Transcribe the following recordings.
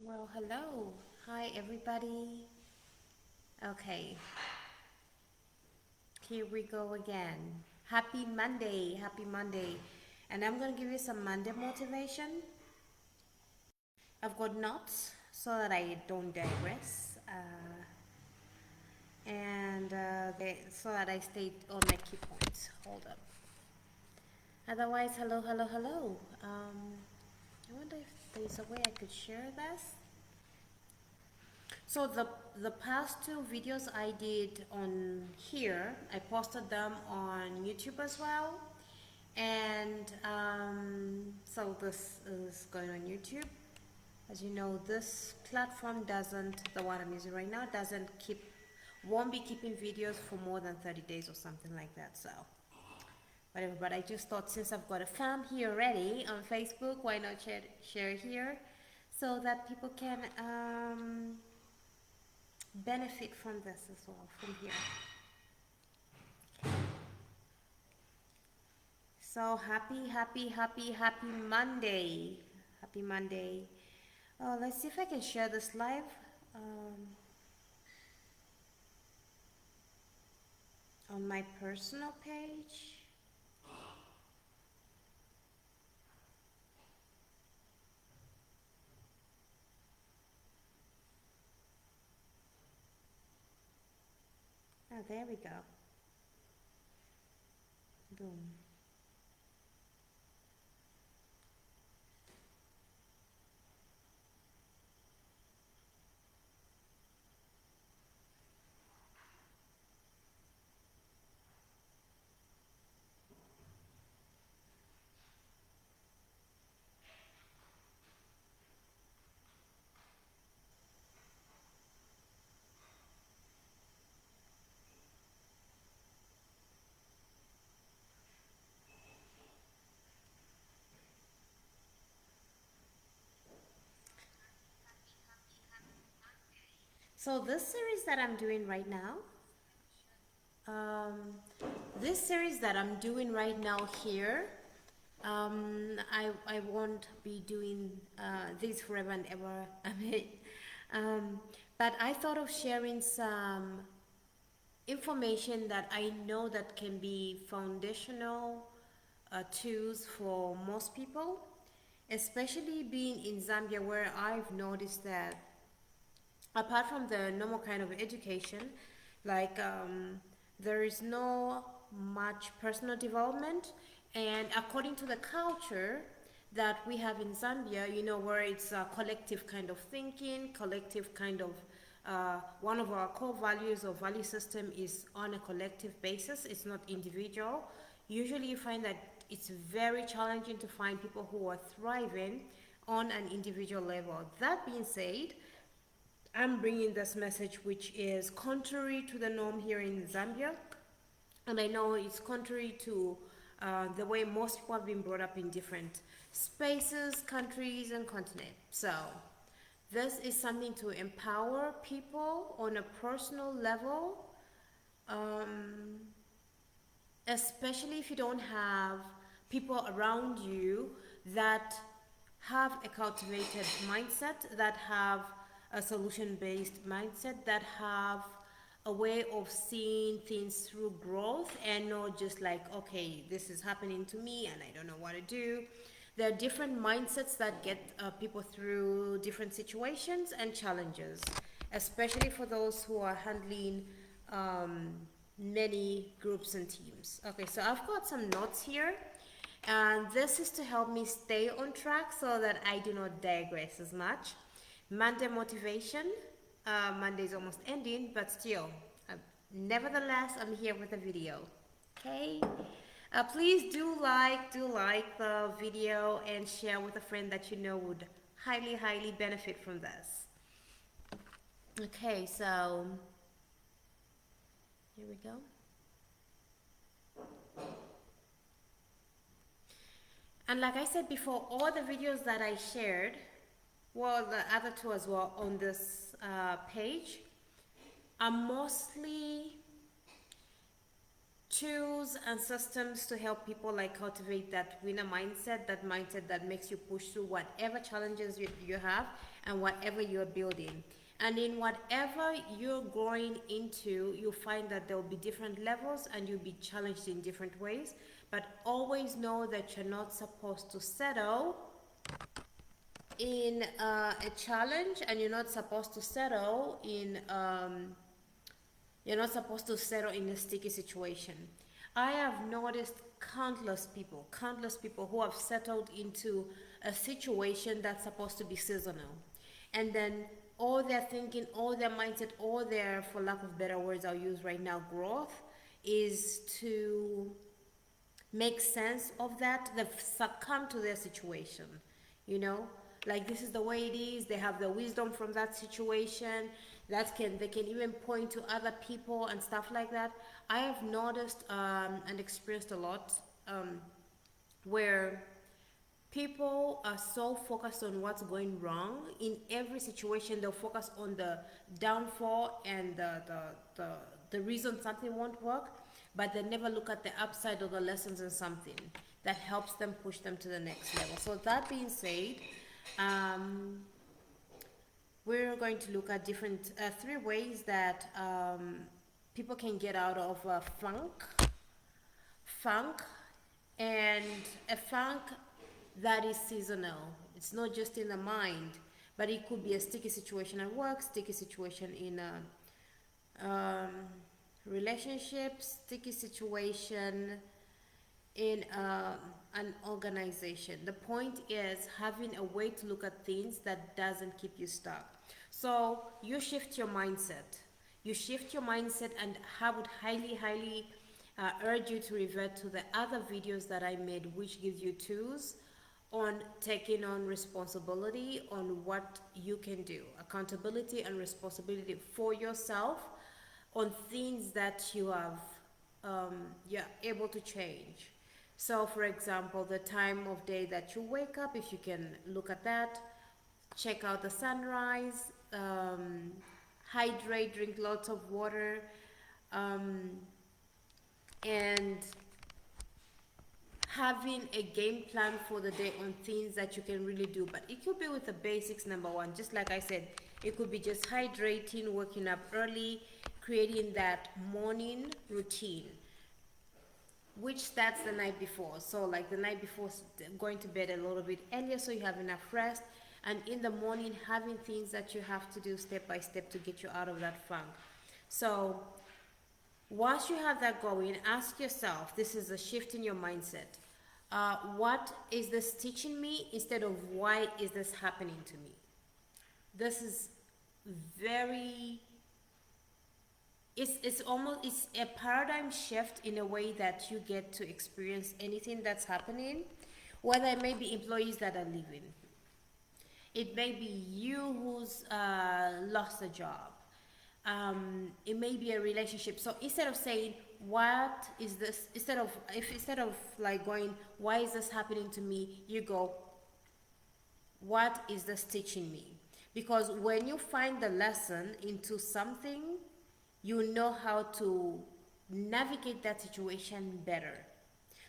Well, hello. Hi, everybody. Okay, here we go again. Happy Monday. Happy Monday. And I'm going to give you some Monday motivation. I've got notes so that I don't digress. So that I stay on my key points. Hold up. Otherwise, hello, hello, hello. I wonder if there's a way I could share this. So the past two videos I did on here, I posted them on YouTube as well, and so this is going on YouTube. As you know, this platform doesn't, the one I'm using right now, won't be keeping videos for more than 30 days or something like that. So whatever. But I just thought since I've got a fam here already on Facebook, why not share here, so that people can benefit from this as well from here. So happy Monday. Happy Monday. Oh, let's see if I can share this live on my personal page. Oh, there we go. Boom. So um, this series that I'm doing right now here, I won't be doing this forever and ever. I mean, um, but I thought of sharing some information that I know that can be foundational tools for most people, especially being in Zambia, where I've noticed that apart from the normal kind of education, like there is no much personal development, and according to the culture that we have in Zambia, where it's a collective kind of thinking, collective kind of one of our core values or value system is on a collective basis, it's not individual. Usually you find that it's very challenging to find people who are thriving on an individual level. That being said, I'm bringing this message which is contrary to the norm here in Zambia, and I know it's contrary to the way most people have been brought up in different spaces, countries, and continents. So this is something to empower people on a personal level, um, especially if you don't have people around you that have a cultivated mindset, that have a solution based mindset, that have a way of seeing things through growth and not just like, okay, this is happening to me and I don't know what to do. There are different mindsets that get people through different situations and challenges, especially for those who are handling um, many groups and teams. Okay, so I've got some notes here, and this is to help me stay on track so that I do not digress as much. Monday motivation. Monday is almost ending, but still, nevertheless, I'm here with a video. Okay. Please do like the video and share with a friend that you know would highly benefit from this. Okay, so here we go. And like I said before, all the videos that I shared, well, the other two as well on this page, are mostly tools and systems to help people like cultivate that winner mindset, that mindset that makes you push through whatever challenges you have. and whatever you're building. And in whatever you're growing into, you'll find that there will be different levels and you'll be challenged in different ways. But always know that you're not supposed to settle in a challenge, and you're not supposed to settle in a sticky situation. I have noticed countless people who have settled into a situation that's supposed to be seasonal. And then all their thinking, all their mindset, all their, for lack of better words I'll use right now, growth, is to make sense of that. They've succumbed to their situation, you know, like this is the way it is. They have the wisdom from that situation, they can even point to other people and stuff like that. I have noticed and experienced a lot where people are so focused on what's going wrong in every situation. They'll focus on the downfall and the reason something won't work, but they never look at the upside or the lessons in something that helps them push them to the next level. So that being said, we're going to look at different 3 ways that people can get out of funk, and a funk that is seasonal. It's not just in the mind, but it could be a sticky situation at work, sticky situation in a relationship, sticky situation in an organization. The point is having a way to look at things that doesn't keep you stuck. So you shift your mindset. And I would highly urge you to revert to the other videos that I made, which gives you tools on taking on responsibility on what you can do, accountability and responsibility for yourself on things that you have you're able to change. So for example, the time of day that you wake up, if you can look at that, check out the sunrise, hydrate, drink lots of water, and having a game plan for the day on things that you can really do. But it could be with the basics. Number 1, just like I said, it could be just hydrating, waking up early, creating that morning routine, which starts the night before. So like the night before, going to bed a little bit earlier so you have enough rest, and in the morning having things that you have to do step by step to get you out of that funk. So once you have that going, ask yourself, this is a shift in your mindset. What is this teaching me, instead of why is this happening to me? This is very, it's a paradigm shift in a way that you get to experience anything that's happening, whether it may be employees that are leaving, it may be you who's lost a job, it may be a relationship. So instead of saying what is this, instead of like going why is this happening to me, you go what is this teaching me? Because when you find the lesson into something, you know how to navigate that situation better.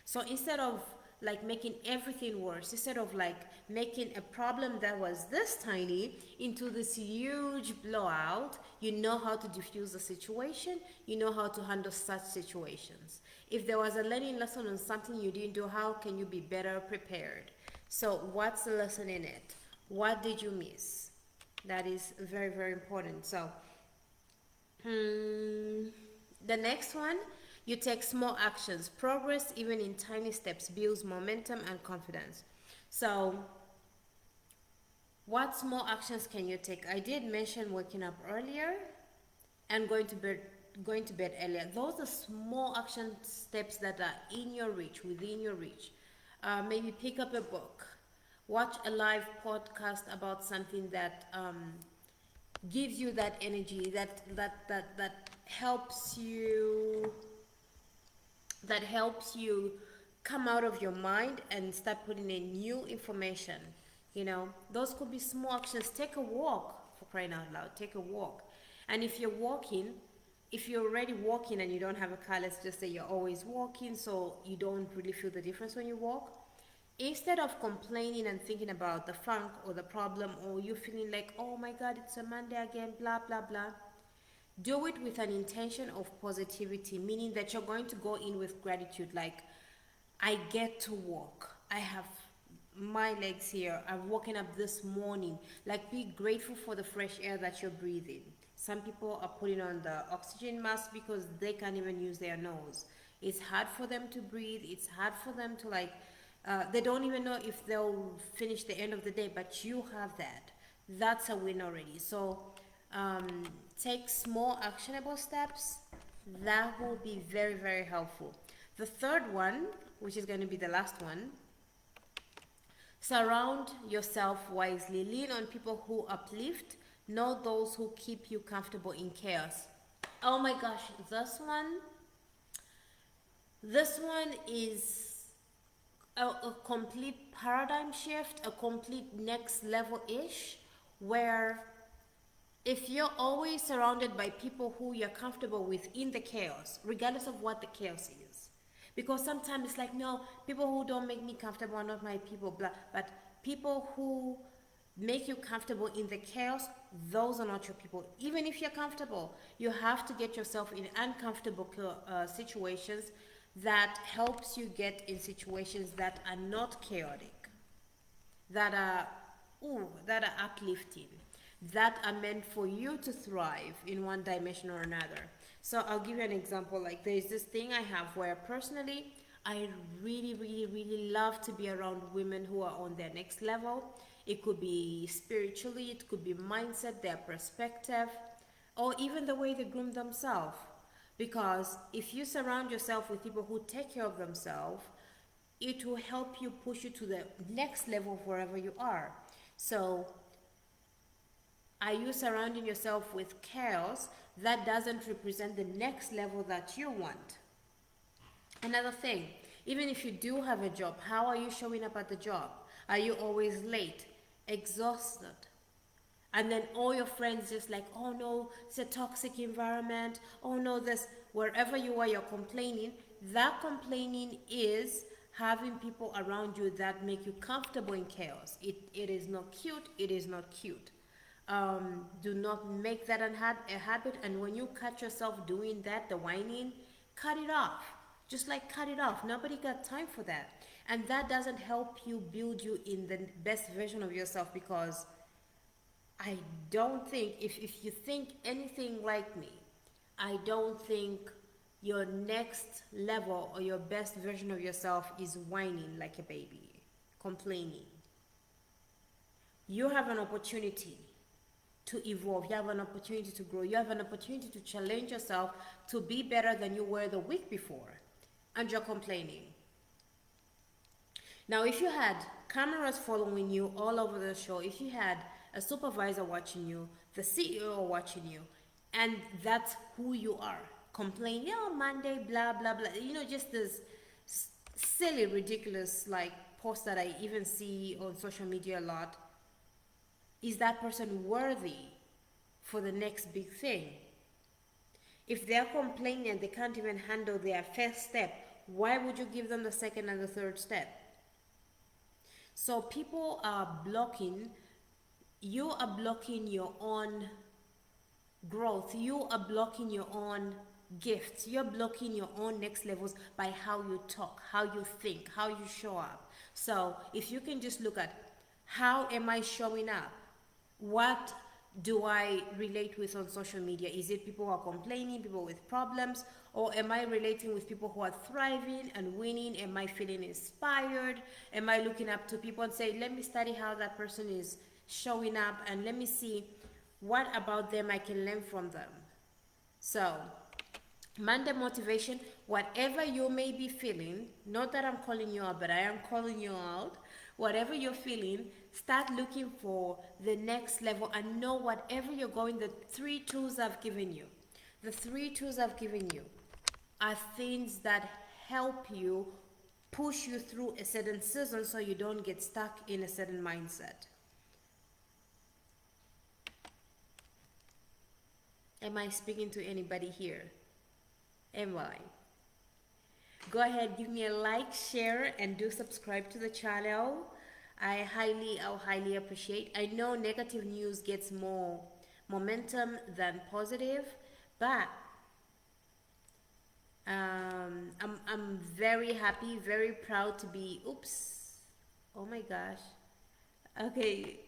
So instead of like making everything worse, instead of like making a problem that was this tiny into this huge blowout, you know how to diffuse the situation, you know how to handle such situations. If there was a learning lesson on something you didn't do, how can you be better prepared? So what's the lesson in it? What did you miss? That is very, very important. So the next one, you take small actions. Progress, even in tiny steps, builds momentum and confidence. So what small actions can you take? I did mention waking up earlier and going to bed earlier. Those are small action steps that are in your reach, within your reach. Maybe pick up a book, watch a live podcast about something that gives you that energy, that helps you come out of your mind and start putting in new information. You know, those could be small actions. Take a walk, for crying out loud. Take a walk. And if you're already walking and you don't have a car, let's just say you're always walking, so you don't really feel the difference when you walk, Instead of complaining and thinking about the funk or the problem, or you feeling like, oh my God, it's a Monday again, blah, blah, blah, do it with an intention of positivity, meaning that you're going to go in with gratitude. Like, I get to walk. I have my legs here. I'm waking up this morning. Like, be grateful for the fresh air that you're breathing. Some people are putting on the oxygen mask because they can't even use their nose. It's hard for them to breathe. It's hard for them to, like, they don't even know if they'll finish the end of the day, but you have that. That's a win already. So take small actionable steps. That will be very, very helpful. The third one, which is going to be the last one, surround yourself wisely. Lean on people who uplift, not those who keep you comfortable in chaos. Oh my gosh, this one is a complete paradigm shift, a complete next level ish, where if you're always surrounded by people who you're comfortable with in the chaos, regardless of what the chaos is, because sometimes it's like, no, people who don't make me comfortable are not my people, blah, but people who make you comfortable in the chaos, those are not your people. Even if you're comfortable, you have to get yourself in uncomfortable situations that helps you get in situations that are not chaotic, that are that are uplifting, that are meant for you to thrive in one dimension or another. So I'll give you an example. Like, there's this thing I have where personally I really, really, really love to be around women who are on their next level. It could be spiritually, it could be mindset, their perspective, or even the way they groom themselves. Because if you surround yourself with people who take care of themselves, it will help you push you to the next level wherever you are. So, are you surrounding yourself with chaos that doesn't represent the next level that you want? Another thing, even if you do have a job, how are you showing up at the job? Are you always late, exhausted? And then all your friends just like, oh no, it's a toxic environment. Oh no, this, wherever you are, you're complaining. That complaining is having people around you that make you comfortable in chaos. It is not cute. It is not cute. Do not make that a habit. And when you catch yourself doing that, the whining, cut it off. Just like cut it off. Nobody got time for that. And that doesn't help you build you in the best version of yourself, because I don't think, if you think anything like me, I don't think your next level or your best version of yourself is whining like a baby, complaining. You have an opportunity to evolve. You have an opportunity to grow. You have an opportunity to challenge yourself to be better than you were the week before, and you're complaining. Now, if you had cameras following you all over the show, if you had a supervisor watching you, the CEO watching you, and that's who you are, complaining, oh, Monday, blah, blah, blah, just this silly, ridiculous, like, post that I even see on social media a lot. Is that person worthy for the next big thing? If they're complaining and they can't even handle their first step, why would you give them the second and the third step? So people are blocking, you are blocking your own growth. You are blocking your own gifts. You're blocking your own next levels by how you talk, how you think, how you show up. So if you can just look at, how am I showing up? What do I relate with on social media? Is it people who are complaining, people with problems, or am I relating with people who are thriving and winning? Am I feeling inspired? Am I looking up to people and say, let me study how that person is showing up and let me see what about them I can learn from them? So, Monday motivation, whatever you may be feeling, not that I'm calling you out, but I am calling you out. Whatever you're feeling, start looking for the next level and know whatever you're going, the 3 tools I've given you. The 3 tools I've given you are things that help you push you through a certain season so you don't get stuck in a certain mindset. Am I speaking to anybody here? Am I? go ahead, give me a like, share, and do subscribe to the channel. I'll highly appreciate. I know negative news gets more momentum than positive, but I'm very happy, very proud to be. Oops, oh my gosh. Okay,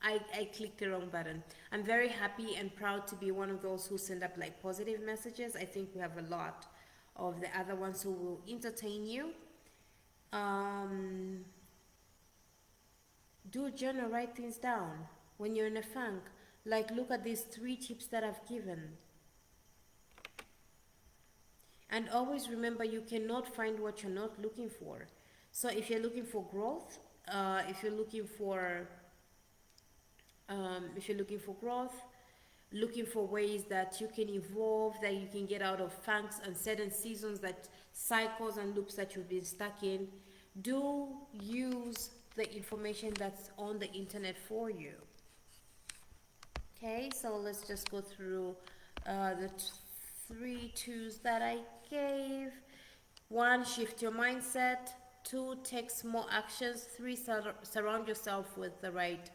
I clicked the wrong button. I'm very happy and proud to be one of those who send up like positive messages. I think we have a lot of the other ones who will entertain you. Um, do journal, write things down when you're in a funk. Like, look at these 3 tips that I've given. And always remember, you cannot find what you're not looking for. So if you're looking for growth, if you're looking for growth, looking for ways that you can evolve, that you can get out of funks and certain seasons, that cycles and loops that you've been stuck in, do use the information that's on the internet for you. Okay, so let's just go through the 3 twos that I gave. 1, shift your mindset. 2, take small actions. 3, surround yourself with the right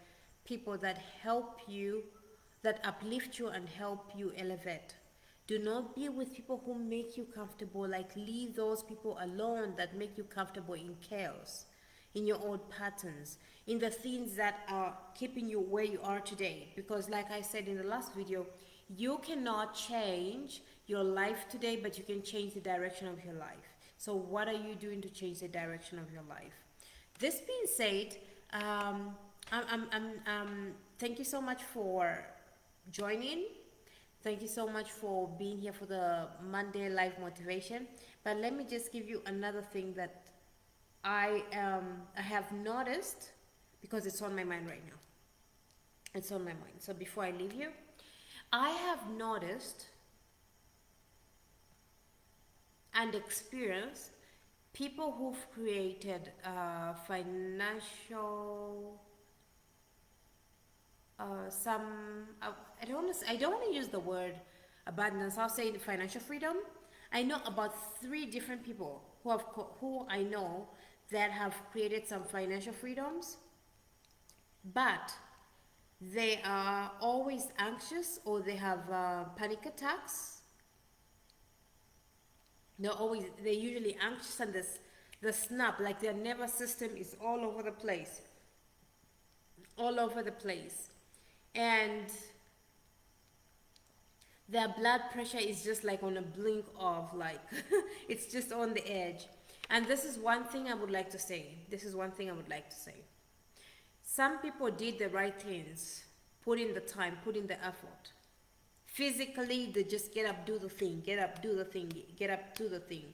people that help you, that uplift you and help you elevate. Do not be with people who make you comfortable. Like, leave those people alone that make you comfortable in chaos, in your old patterns, in the things that are keeping you where you are today. Because like I said in the last video, you cannot change your life today, but you can change the direction of your life. So what are you doing to change the direction of your life? This being said, thank you so much for joining. Thank you so much for being here for the Monday live motivation. But let me just give you another thing that I have noticed, because it's on my mind right now. It's on my mind. So before I leave you, I have noticed and experienced people who've created financial I don't want to use the word abundance. I'll say financial freedom. I know about 3 different people who I know that have created some financial freedoms, but they are always anxious, or they have panic attacks. They're usually anxious, and the snap, like their nervous system is all over the place. And their blood pressure is just like on a blink of, like, it's just on the edge. And this is one thing I would like to say. Some people did the right things, put in the time, put in the effort. Physically, they just get up, do the thing, get up, do the thing, get up, do the thing.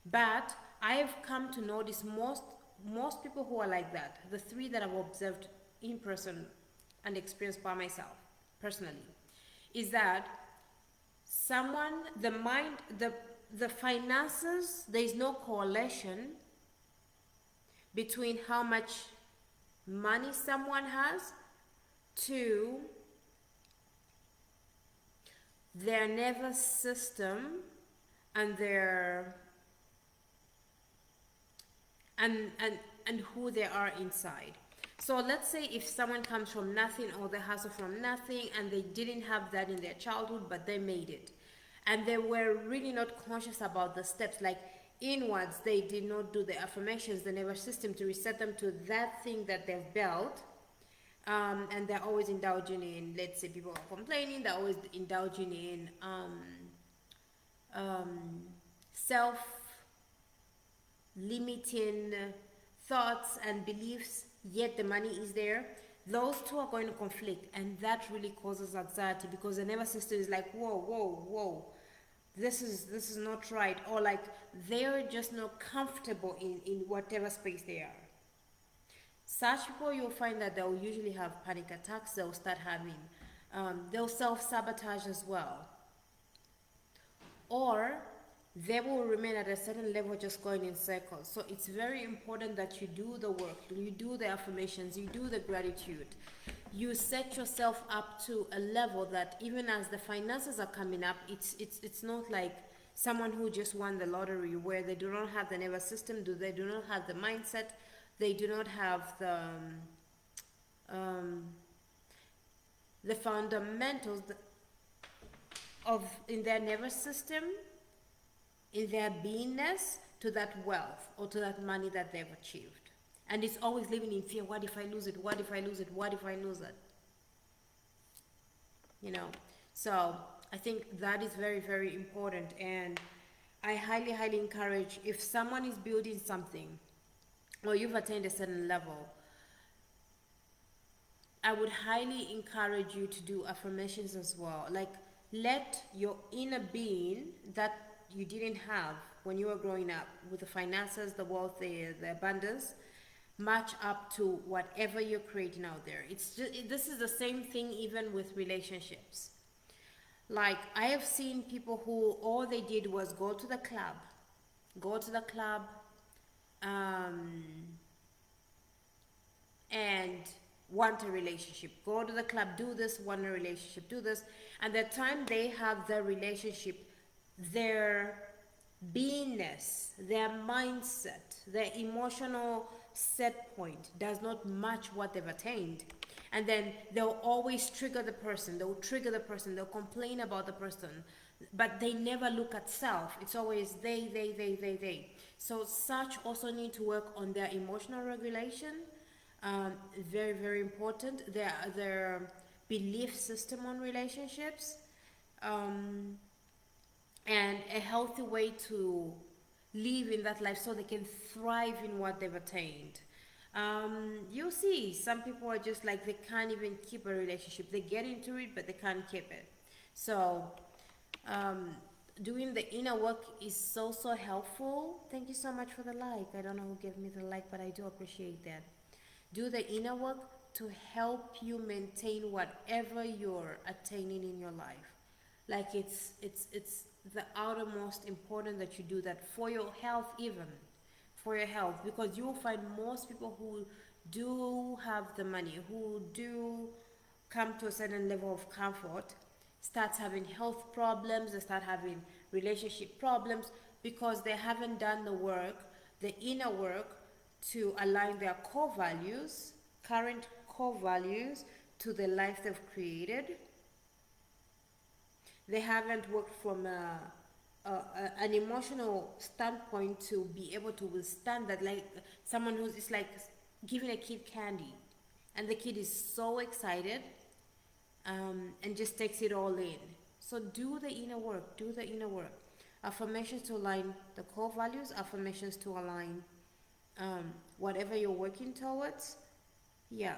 But I have come to notice most people who are like that, the 3 that I've observed in person and experienced by myself personally, is that the finances, there is no correlation between how much money someone has to their nervous system and their and who they are inside. So let's say if someone comes from nothing, or they hustle from nothing, and they didn't have that in their childhood, but they made it, and they were really not conscious about the steps, like inwards, they did not do the affirmations, the nervous system to reset them to that thing that they've built, and they're always indulging in, let's say people are complaining, they're always indulging in self-limiting thoughts and beliefs, yet the money is there. Those 2 are going to conflict, and that really causes anxiety, because the nervous system is like, whoa, this is not right, or like they're just not comfortable in whatever space they are. Such people, you'll find that they'll usually have panic attacks. They'll start having they'll self-sabotage as well, or they will remain at a certain level just going in circles. So it's very important that you do the work, you do the affirmations, you do the gratitude, you set yourself up to a level that even as the finances are coming up, it's not like someone who just won the lottery, where they do not have the nervous system, they do not have the mindset, they do not have um, the fundamentals of in their nervous system, in their beingness, to that wealth or to that money that they've achieved. And it's always living in fear. What if I lose it? What if I lose it? What if I lose it? You know, so I think that is very, very important. And I highly, highly encourage, if someone is building something or you've attained a certain level, I would highly encourage you to do affirmations as well. Like, let your inner being that you didn't have when you were growing up, with the finances, the wealth, the abundance, match up to whatever you're creating out there. It's just, this is the same thing even with relationships. Like, I have seen people who all they did was go to the club, and want a relationship. Go to the club, do this, want a relationship, do this. And the time they have their relationship, their beingness, their mindset, their emotional set point does not match what they've attained. And then they'll always trigger the person, they'll complain about the person, but they never look at self. It's always they. So such also need to work on their emotional regulation. Very, very important. Their belief system on relationships, and a healthy way to live in that life so they can thrive in what they've attained. You'll see some people are just like, they can't even keep a relationship. They get into it, but they can't keep it. So doing the inner work is so, so helpful. Thank you so much for the like. I don't know who gave me the like, but I do appreciate that. Do the inner work to help you maintain whatever you're attaining in your life. Like, it's the outermost important that you do that for your health, even for your health, because you will find most people who do have the money, who do come to a certain level of comfort, starts having health problems, they start having relationship problems, because they haven't done the work, the inner work, to align their core values, current core values, to the life they've created. They haven't worked from an emotional standpoint to be able to withstand that. Like someone who's, it's like giving a kid candy, and the kid is so excited, and just takes it all in. So do the inner work, Affirmations to align the core values, affirmations to align whatever you're working towards. Yeah.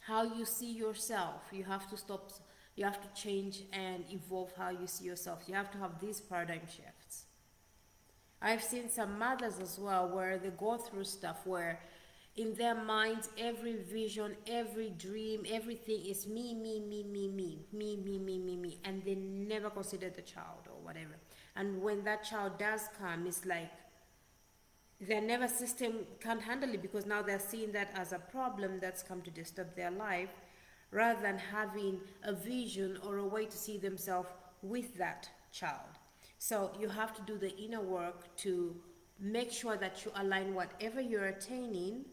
How you see yourself, you have to change and evolve how you see yourself. You have to have these paradigm shifts. I've seen some mothers as well where they go through stuff where in their minds, every vision, every dream, everything is me, and they never consider the child or whatever. And when that child does come, it's like their nervous system can't handle it, because now they're seeing that as a problem that's come to disturb their life, rather than having a vision or a way to see themselves with that child. So you have to do the inner work to make sure that you align whatever you're attaining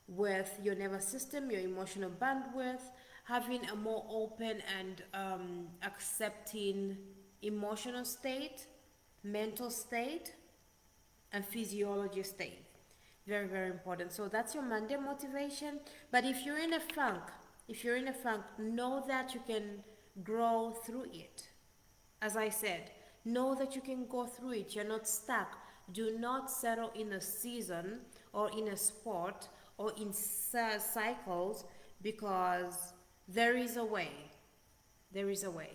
with your nervous system, your emotional bandwidth, having a more open and accepting emotional state, mental state, and physiology state. Very, very important. So that's your Monday motivation. But if you're in a funk, know that you can grow through it. As I said, know that you can go through it. You're not stuck. Do not settle in a season or in a sport or in cycles, because there is a way. There is a way.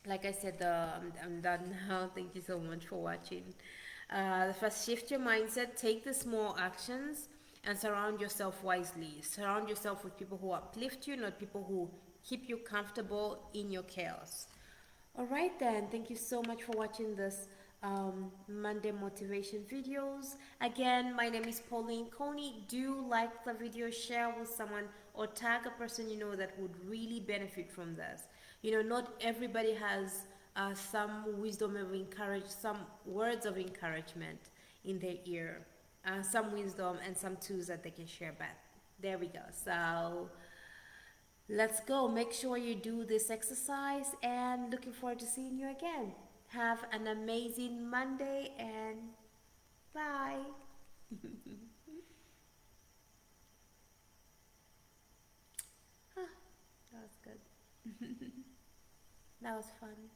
Like I said, I'm done now. Thank you so much for watching. The first, shift your mindset, take the small actions, and surround yourself wisely. Surround yourself with people who uplift you, not people who keep you comfortable in your chaos. All right then, thank you so much for watching this Monday motivation videos. Again, my name is Pauline Coney. Do like the video, share with someone, or tag a person you know that would really benefit from this. You know, not everybody has some wisdom of encourage, some words of encouragement in their ear, some wisdom and some tools that they can share back. There we go. So let's go. Make sure you do this exercise and looking forward to seeing you again. Have an amazing Monday and bye. Ah, that was good. That was fun.